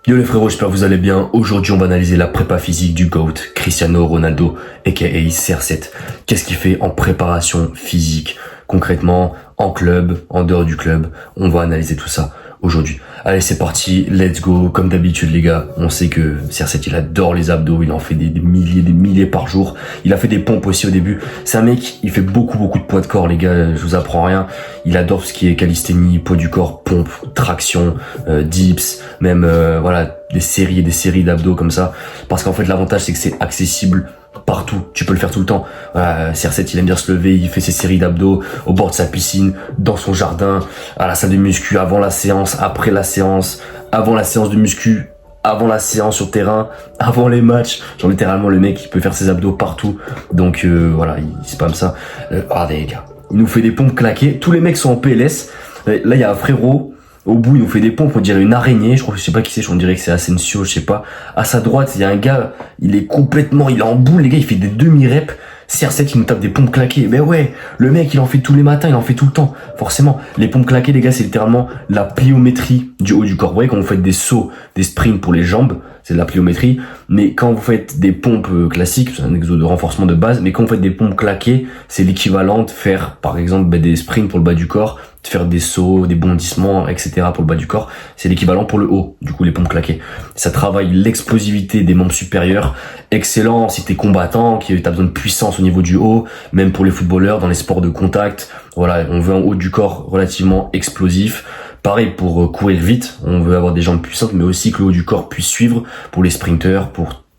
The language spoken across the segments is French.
Yo les frérots, j'espère que vous allez bien. Aujourd'hui, on va analyser la prépa physique du GOAT, Cristiano Ronaldo, aka CR7. Qu'est-ce qu'il fait en préparation physique, concrètement, en club, en dehors du club. On va analyser tout ça aujourd'hui. Allez, c'est parti, let's go. Comme d'habitude, les gars, on sait que CR7, il adore les abdos, il en fait des milliers par jour. Il a fait des pompes aussi au début. C'est un mec, il fait beaucoup de poids de corps, les gars, je vous apprends rien. Il adore ce qui est calisthénie, poids du corps, pompe, traction, dips, même voilà, des séries d'abdos comme ça. Parce qu'en fait, l'avantage, c'est que c'est accessible partout, tu peux le faire tout le temps. CR7, il aime bien se lever, il fait ses séries d'abdos au bord de sa piscine, dans son jardin, à la salle de muscu, avant la séance, après la séance, avant la séance de muscu, avant la séance sur terrain, avant les matchs. Genre littéralement, le mec, il peut faire ses abdos partout. Donc voilà, il spam ça. Regardez les gars, il nous fait des pompes claquées. Tous les mecs sont en PLS. Là, il y a un frérot. Au bout, il nous fait des pompes, on dirait une araignée. Je crois que je sais pas qui c'est, on dirait que c'est Asensio, je sais pas. À sa droite, il y a un gars, il est en boule, les gars, il fait des demi-reps. CR7, il nous tape des pompes claquées. Ben ouais, le mec, il en fait tous les matins, il en fait tout le temps. Forcément, les pompes claquées, les gars, c'est littéralement la pliométrie du haut du corps. Vous voyez, quand vous faites des sauts, des sprints pour les jambes, c'est de la pliométrie. Mais quand vous faites des pompes classiques, c'est un exo de renforcement de base, mais quand vous faites des pompes claquées, c'est l'équivalent de faire, par exemple, des sprints pour le bas du corps, de faire des sauts, des bondissements, etc. pour le bas du corps. C'est l'équivalent pour le haut, du coup, les pompes claquées. Ça travaille l'explosivité des membres supérieurs. Excellent si t'es combattant, qui t'as besoin de puissance au niveau du haut, même pour les footballeurs, dans les sports de contact. Voilà, on veut un haut du corps relativement explosif. Pareil pour courir vite, on veut avoir des jambes puissantes, mais aussi que le haut du corps puisse suivre pour les sprinteurs,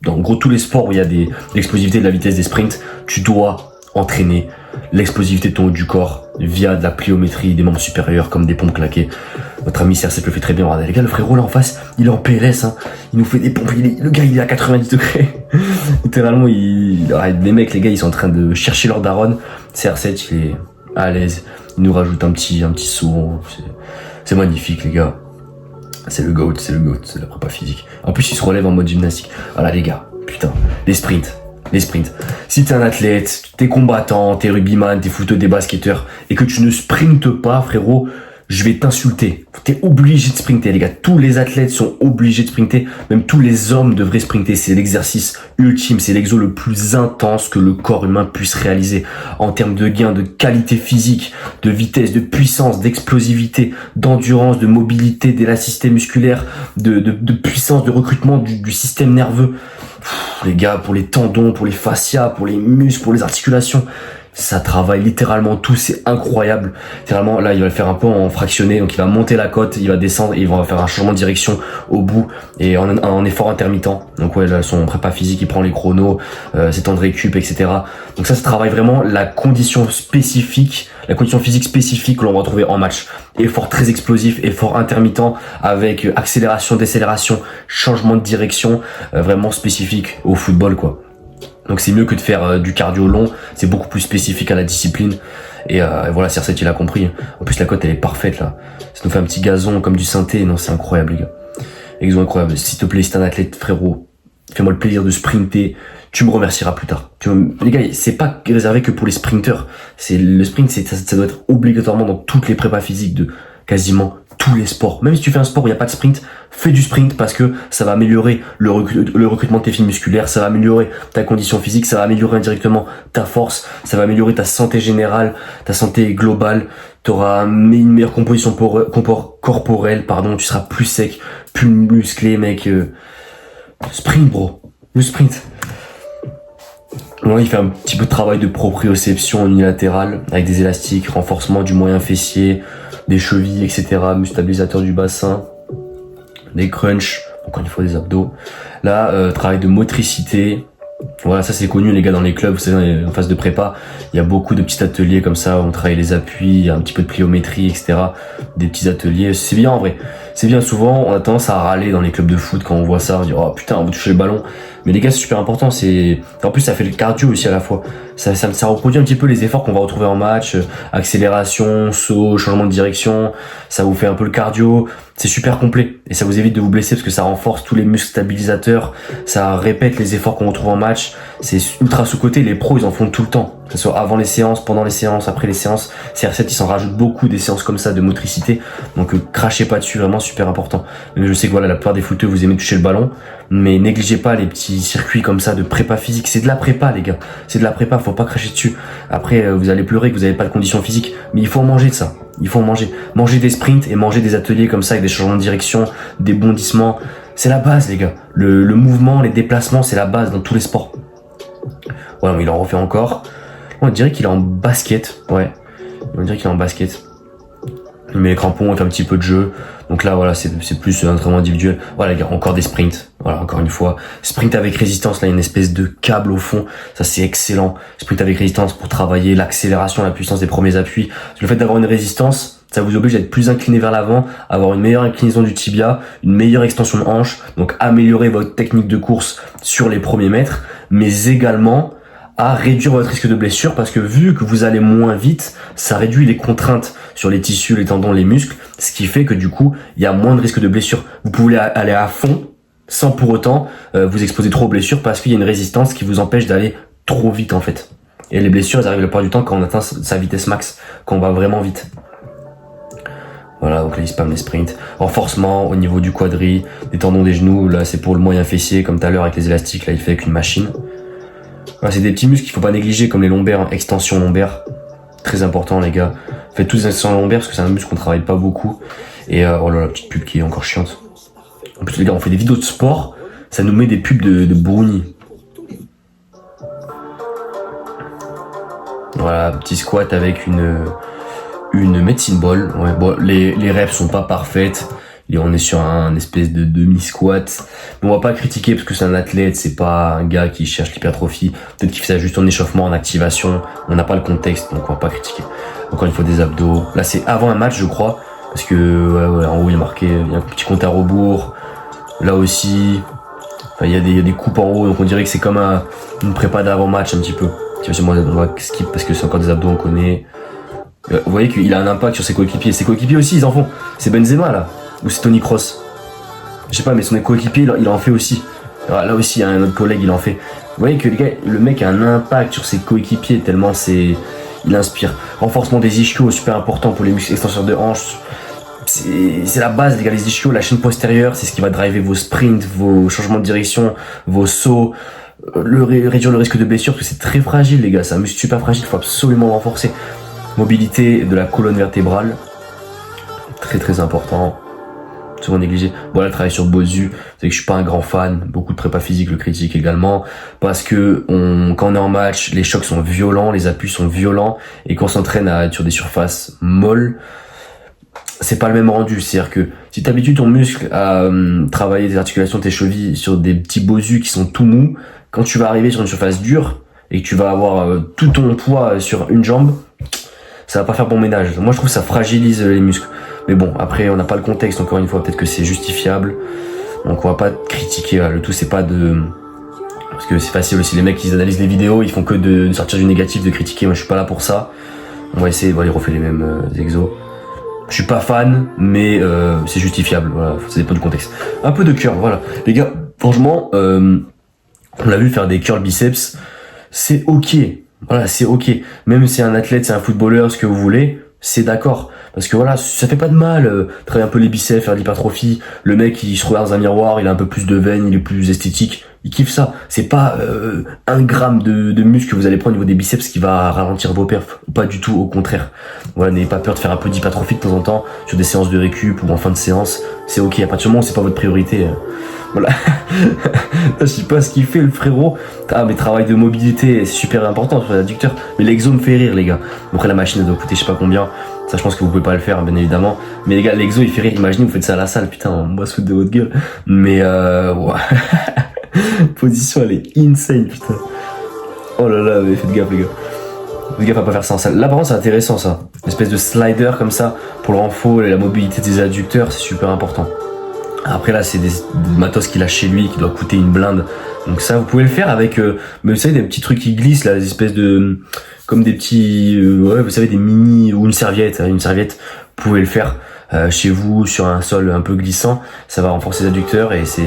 dans gros tous les sports où il y a l'explosivité de la vitesse des sprints, tu dois entraîner l'explosivité de ton haut du corps via de la pliométrie des membres supérieurs comme des pompes claquées. Notre ami CR7 le fait très bien. Regardez les gars, le frérot là en face, il est en PLS, hein. Il nous fait des pompes, le gars il est à 90 degrés. Littéralement, les mecs, les gars, ils sont en train de chercher leur daronne. CR7, il est à l'aise. Il nous rajoute un petit saut. C'est magnifique, les gars. C'est le GOAT, c'est la prépa physique. En plus, il se relève en mode gymnastique. Voilà, les gars, putain, les sprints. Si t'es un athlète, t'es combattant, t'es rugbyman, t'es footeux, des basketteurs, et que tu ne sprintes pas, frérot, je vais t'insulter. T'es obligé de sprinter, les gars. Tous les athlètes sont obligés de sprinter. Même tous les hommes devraient sprinter. C'est l'exercice ultime. C'est l'exo le plus intense que le corps humain puisse réaliser. En termes de gains, de qualité physique, de vitesse, de puissance, d'explosivité, d'endurance, de mobilité, d'élasticité musculaire, de puissance, de recrutement du système nerveux. Les gars, pour les tendons, pour les fascias, pour les muscles, pour les articulations, ça travaille littéralement tout, c'est incroyable. Littéralement, là, il va le faire un peu en fractionné, donc il va monter la côte, il va descendre et il va faire un changement de direction au bout et en effort intermittent. Donc ouais, là, son prépa physique, il prend les chronos, ses temps de récup, etc. Donc ça travaille vraiment la condition physique spécifique que l'on va retrouver en match. Effort très explosif, effort intermittent avec accélération, décélération, changement de direction, vraiment spécifique au football, quoi. Donc c'est mieux que de faire du cardio long, c'est beaucoup plus spécifique à la discipline. Et voilà, CR7 il a compris. En plus la cote elle est parfaite là. Ça nous fait un petit gazon comme du synthé, non c'est incroyable les gars. Exo incroyable. S'il te plaît, si t'es un athlète frérot, fais-moi le plaisir de sprinter, tu me remercieras plus tard. Les gars, c'est pas réservé que pour les sprinteurs. Le sprint, ça doit être obligatoirement dans toutes les prépas physiques de quasiment tous les sports. Même si tu fais un sport où il n'y a pas de sprint, fais du sprint parce que ça va améliorer le recrutement de tes fibres musculaires, ça va améliorer ta condition physique, ça va améliorer indirectement ta force, ça va améliorer ta santé générale, ta santé globale. Tu auras une meilleure composition corporelle, tu seras plus sec, plus musclé, mec. Sprint, bro. Le sprint. Là, il fait un petit peu de travail de proprioception unilatérale avec des élastiques, renforcement du moyen fessier, des chevilles, etc., muscle stabilisateur du bassin, des crunchs, encore une fois des abdos. Là, travail de motricité. Voilà, ça c'est connu les gars dans les clubs, vous savez, en phase de prépa, il y a beaucoup de petits ateliers comme ça, où on travaille les appuis, il y a un petit peu de pliométrie, etc. Des petits ateliers, c'est bien en vrai. C'est bien, souvent on a tendance à râler dans les clubs de foot quand on voit ça, on dit oh putain on veut toucher le ballon. Mais les gars c'est super important, en plus ça fait le cardio aussi à la fois. Ça reproduit un petit peu les efforts qu'on va retrouver en match, accélération, saut, changement de direction, ça vous fait un peu le cardio, c'est super complet. Et ça vous évite de vous blesser parce que ça renforce tous les muscles stabilisateurs, ça répète les efforts qu'on retrouve en match, c'est ultra sous-coté, les pros ils en font tout le temps. Que ce soit avant les séances, pendant les séances, après les séances. CR7, ils s'en rajoutent beaucoup des séances comme ça de motricité. Donc crachez pas dessus, vraiment super important. Mais je sais que voilà, la plupart des footeux, vous aimez toucher le ballon. Mais négligez pas les petits circuits comme ça de prépa physique. C'est de la prépa, les gars. C'est de la prépa, faut pas cracher dessus. Après, vous allez pleurer que vous avez pas de conditions physiques. Mais il faut en manger de ça. Il faut en manger. Manger des sprints et manger des ateliers comme ça avec des changements de direction, des bondissements. C'est la base, les gars. Le mouvement, les déplacements, c'est la base dans tous les sports. Voilà, mais il en refait encore. On dirait qu'il est en basket. Ouais. On dirait qu'il est en basket. Il met les crampons, il fait un petit peu de jeu. Donc là, voilà, c'est plus un entraînement individuel. Voilà, les gars, encore des sprints. Voilà, encore une fois. Sprint avec résistance. Là, il y a une espèce de câble au fond. Ça, c'est excellent. Sprint avec résistance pour travailler l'accélération, la puissance des premiers appuis. Le fait d'avoir une résistance, ça vous oblige à être plus incliné vers l'avant, avoir une meilleure inclinaison du tibia, une meilleure extension de hanche. Donc, améliorer votre technique de course sur les premiers mètres. Mais également, à réduire votre risque de blessure parce que vu que vous allez moins vite, ça réduit les contraintes sur les tissus, les tendons, les muscles, ce qui fait que du coup, il y a moins de risque de blessure. Vous pouvez aller à fond sans pour autant vous exposer trop aux blessures parce qu'il y a une résistance qui vous empêche d'aller trop vite en fait. Et les blessures, elles arrivent la plupart du temps quand on atteint sa vitesse max, quand on va vraiment vite. Voilà, donc là il spam les sprints. Renforcement au niveau du quadri, des tendons des genoux, là c'est pour le moyen fessier, comme tout à l'heure avec les élastiques, là il fait avec une machine. Voilà, c'est des petits muscles qu'il faut pas négliger comme les lombaires, hein. Extension lombaire, très important les gars. Faites tous des extensions lombaires parce que c'est un muscle qu'on travaille pas beaucoup. Et oh là la petite pub qui est encore chiante. En plus les gars, on fait des vidéos de sport, ça nous met des pubs de brownie. Voilà, petit squat avec une medicine ball. Ouais, bon, les reps sont pas parfaites. Et on est sur un espèce de demi-squat. Mais on va pas critiquer parce que c'est un athlète, c'est pas un gars qui cherche l'hypertrophie. Peut-être qu'il fait ça juste en échauffement, en activation. On n'a pas le contexte, donc on va pas critiquer. Encore une fois, des abdos. Là, c'est avant un match, je crois. Parce que, ouais, en haut, il y a marqué, il y a un petit compte à rebours. Là aussi, enfin, il y a des coupes en haut, donc on dirait que c'est comme une prépa d'avant-match, un petit peu. Moi, on va skip parce que c'est encore des abdos, on connaît. Vous voyez qu'il a un impact sur ses coéquipiers. Ses coéquipiers aussi, ils en font. C'est Benzema, là. Ou c'est Tony Kroos. Je sais pas, mais son coéquipier, il en fait aussi. Alors, là aussi, il y a un autre collègue, il en fait. Vous voyez que le mec a un impact sur ses coéquipiers tellement il inspire. Renforcement des ischios, super important pour les muscles extenseurs de hanches. C'est la base, les gars, les ischios, la chaîne postérieure, c'est ce qui va driver vos sprints, vos changements de direction, vos sauts, réduire le risque de blessure, parce que c'est très fragile, les gars, c'est un muscle super fragile, il faut absolument le renforcer. Mobilité de la colonne vertébrale, très très important, souvent négligé. Bon, là, travailler sur Bosu, vous savez que je suis pas un grand fan, beaucoup de prépa physique le critique également, parce que quand on est en match, les chocs sont violents, les appuis sont violents, et qu'on s'entraîne à être sur des surfaces molles, c'est pas le même rendu. C'est-à-dire que si t'habitues ton muscle à travailler des articulations de tes chevilles sur des petits Bosu qui sont tout mous, quand tu vas arriver sur une surface dure et que tu vas avoir tout ton poids sur une jambe, ça va pas faire bon ménage. Moi je trouve que ça fragilise les muscles. Mais bon, après on n'a pas le contexte, encore une fois, peut-être que c'est justifiable. Donc on va pas critiquer, le tout c'est pas de... Parce que c'est facile aussi, les mecs ils analysent les vidéos, ils font que de sortir du négatif, de critiquer, moi je suis pas là pour ça. On va essayer, voilà, il refait les mêmes exos. Je suis pas fan, mais c'est justifiable, voilà, ça dépend du contexte. Un peu de curl, voilà. Les gars, franchement, on l'a vu faire des curls biceps, c'est ok. Voilà, c'est ok. Même si c'est un athlète, c'est un footballeur, ce que vous voulez, c'est d'accord. Parce que voilà, ça fait pas de mal, travailler un peu les biceps, faire de l'hypertrophie. Le mec, il se regarde dans un miroir, il a un peu plus de veines, il est plus esthétique. Il kiffe ça. C'est pas 1 gramme de muscle que vous allez prendre au niveau des biceps qui va ralentir vos perfs. Pas du tout, au contraire. Voilà, n'ayez pas peur de faire un peu d'hypertrophie de temps en temps sur des séances de récup ou en fin de séance. C'est ok. À partir du moment où c'est pas votre priorité. Voilà. Je sais pas ce qu'il fait le frérot. Ah, mais travail de mobilité, c'est super important sur l'adducteur. Mais l'exo me fait rire, les gars. Après, la machine elle doit coûter je sais pas combien. Ça, je pense que vous pouvez pas le faire, bien évidemment. Mais les gars, l'exo il fait rire. Imaginez, vous faites ça à la salle, putain, on va se foutre de votre gueule. Mais ouais. Position elle est insane, putain. Oh là là, mais faites gaffe, les gars. Faites gaffe à pas faire ça en salle. Là par contre c'est intéressant ça. Une espèce de slider comme ça pour le renfort et la mobilité des adducteurs, c'est super important. Après là c'est des matos qu'il a chez lui qui doit coûter une blinde. Donc ça vous pouvez le faire avec mais vous savez des petits trucs qui glissent là, des espèces de comme des petits ouais, vous savez des mini ou une serviette, vous pouvez le faire chez vous sur un sol un peu glissant, ça va renforcer les adducteurs et c'est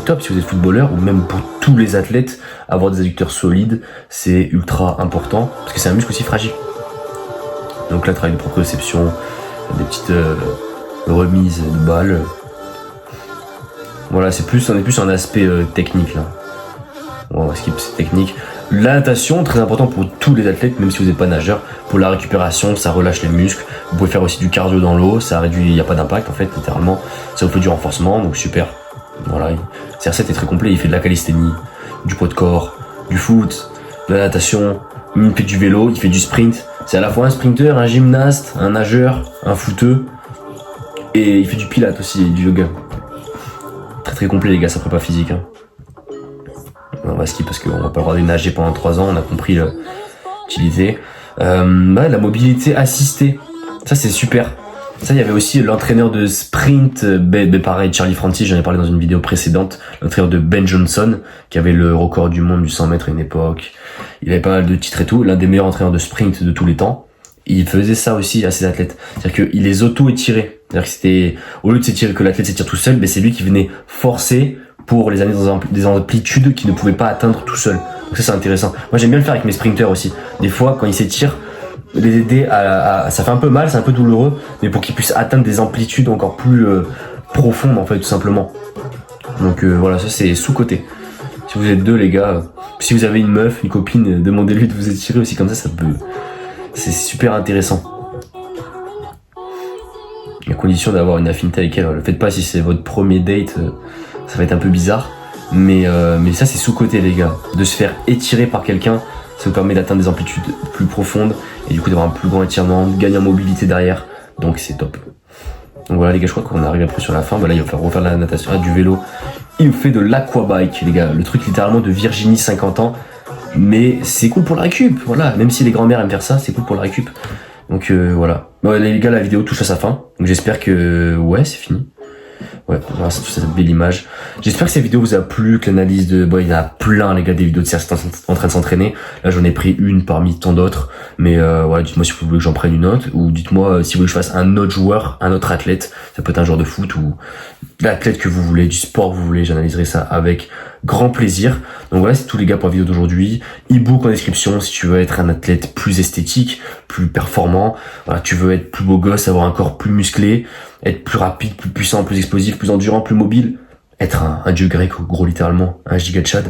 top si vous êtes footballeur ou même pour tous les athlètes, avoir des adducteurs solides, c'est ultra important parce que c'est un muscle aussi fragile. Donc là, travail de proprioception, des petites remises de balles. Voilà, on est plus un aspect technique là. On va skip cette technique. La natation, très important pour tous les athlètes, même si vous n'êtes pas nageur. Pour la récupération, ça relâche les muscles. Vous pouvez faire aussi du cardio dans l'eau, ça réduit, il n'y a pas d'impact en fait, littéralement. Ça vous fait du renforcement, donc super. Voilà, CR7 est très complet, il fait de la calisthénie, du poids de corps, du foot, de la natation, il fait du vélo, il fait du sprint. C'est à la fois un sprinter, un gymnaste, un nageur, un footeux. Et il fait du pilates aussi, du yoga. Très très complet les gars, sa prépa physique. Hein. On va skip parce qu'on va pas avoir de nager pendant 3 ans, on a compris l'utilité. La mobilité assistée, ça c'est super. Ça, il y avait aussi l'entraîneur de sprint, pareil, Charlie Francis, j'en ai parlé dans une vidéo précédente, l'entraîneur de Ben Johnson, qui avait le record du monde du 100 mètres à une époque. Il avait pas mal de titres et tout, l'un des meilleurs entraîneurs de sprint de tous les temps. Il faisait ça aussi à ses athlètes. C'est-à-dire qu'il les auto-étirait. C'est-à-dire que c'était, au lieu de s'étirer, que l'athlète s'étire tout seul, mais c'est lui qui venait forcer pour les amener dans des amplitudes qu'il ne pouvait pas atteindre tout seul. Donc ça, c'est intéressant. Moi, j'aime bien le faire avec mes sprinters aussi. Des fois, quand ils s'étirent, les aider ça fait un peu mal, c'est un peu douloureux, mais pour qu'ils puissent atteindre des amplitudes encore plus profondes, en fait, tout simplement. Donc voilà, ça, c'est sous-côté. Si vous êtes deux, les gars, si vous avez une meuf, une copine, demandez-lui de vous étirer aussi comme ça peut... C'est super intéressant. À condition d'avoir une affinité avec elle. Ne le faites pas si c'est votre premier date, ça va être un peu bizarre. Mais ça c'est sous-côté les gars. De se faire étirer par quelqu'un, ça vous permet d'atteindre des amplitudes plus profondes et du coup d'avoir un plus grand étirement, de gagner en mobilité derrière. Donc c'est top. Donc voilà les gars, je crois qu'on arrive après sur la fin. Bah là il va falloir refaire de la natation, du vélo. Il fait de l'aquabike les gars. Le truc littéralement de Virginie 50 ans. Mais c'est cool pour la récup, voilà. Même si les grands-mères aiment faire ça, c'est cool pour la récup. Donc voilà. Bon, les gars, la vidéo touche à sa fin. Donc j'espère que... Ouais, c'est fini. Ouais, voilà, c'est toute cette belle image. J'espère que cette vidéo vous a plu, que l'analyse de... Bon, il y en a plein, les gars, des vidéos de CR7 en train de s'entraîner. Là, j'en ai pris une parmi tant d'autres. Mais voilà, dites-moi si vous voulez que j'en prenne une autre. Ou dites-moi si vous voulez que je fasse un autre joueur, un autre athlète. Ça peut être un joueur de foot ou l'athlète que vous voulez, du sport que vous voulez. J'analyserai ça avec grand plaisir. Donc voilà, c'est tout les gars pour la vidéo d'aujourd'hui. E-book en description si tu veux être un athlète plus esthétique, plus performant. Voilà, tu veux être plus beau gosse, avoir un corps plus musclé, être plus rapide, plus puissant, plus explosif, plus endurant, plus mobile. Être un dieu grec, gros littéralement, un giga Tchad.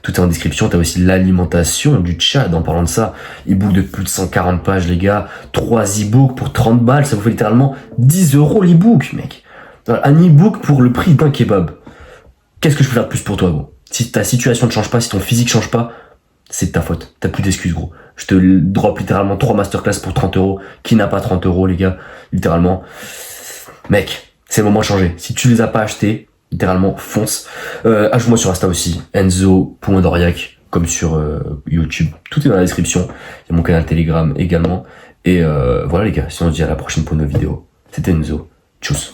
Tout est en description. T'as aussi l'alimentation du Tchad en parlant de ça. E-book de plus de 140 pages les gars. 3 e-books pour 30 balles. Ça vous fait littéralement 10 € l'e-book mec. Un e-book pour le prix d'un kebab. Qu'est-ce que je peux faire de plus pour toi, gros? Si ta situation ne change pas, si ton physique change pas, c'est de ta faute. T'as plus d'excuses, gros. Je te drop littéralement 3 masterclass pour 30 €. Qui n'a pas 30 €, les gars? Littéralement. Mec, c'est le moment de changer. Si tu les as pas achetés, littéralement, fonce. Ajoute-moi sur Insta aussi. Enzo.Doriac, comme sur YouTube. Tout est dans la description. Il y a mon canal Telegram également. Et voilà, les gars. Sinon, on se dit à la prochaine pour une nouvelle vidéo. C'était Enzo. Tchuss.